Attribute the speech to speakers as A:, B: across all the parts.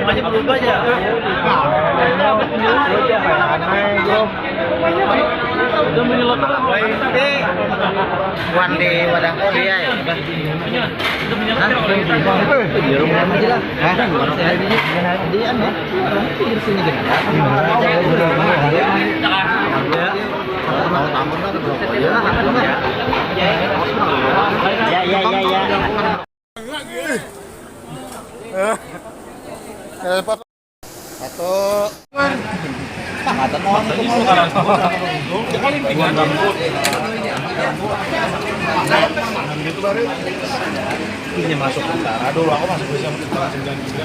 A: Makanya berubah aja. One day wadah kuliah ya. Di rumah aja lah. Di anu. Di sini gini. Satu. Ini masuk utara dulu, aku masuk bisa utara 93.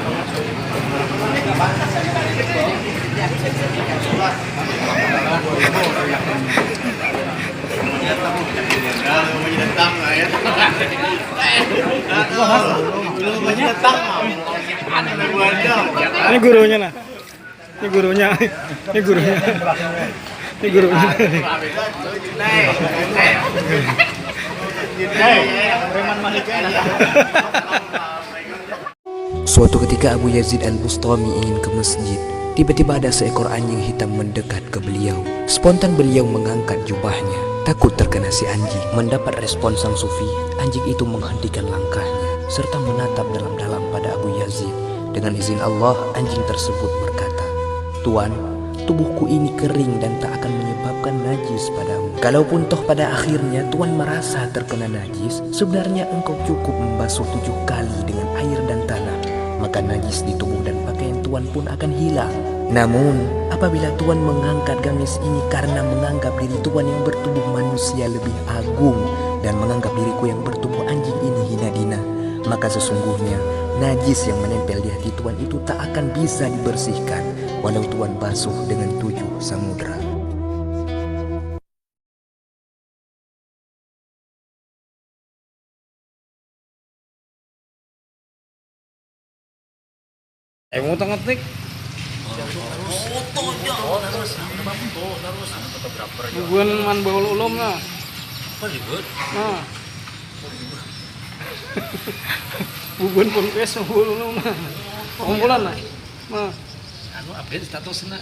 B: Ini gurunya lah. Ini gurunya. Ini gurunya. Ini gurunya.
C: Suatu ketika Abu Yazid Al-Bustami ingin ke masjid. Tiba-tiba ada seekor anjing hitam mendekat ke beliau. Spontan beliau mengangkat jubahnya, takut terkena si anjing. Mendapat respon sang sufi, anjing itu menghentikan langkahnya serta menatap dalam-dalam pada Abu Yazid. Dengan izin Allah, anjing tersebut berkata, "Tuan, tubuhku ini kering dan tak akan menyebabkan najis padamu. Kalaupun toh pada akhirnya Tuan merasa terkena najis, sebenarnya engkau cukup membasuh 7 kali dengan air dan tanah, maka najis di tubuh dan pakaian Tuan pun akan hilang. Namun, apabila Tuan mengangkat gamis ini karena menganggap diri Tuan yang bertubuh manusia lebih agung dan menganggap diriku yang bertubuh anjing ini hina dina, maka sesungguhnya najis yang menempel di hati Tuan itu tak akan bisa dibersihkan walau Tuan basuh dengan 7 samudra."
B: Mau ngetik. Bukan man baul ulum lah. Nah. Bukan pun pes baul ulum lah. Kumpulan lah. Nah.
A: Anu update statusnya.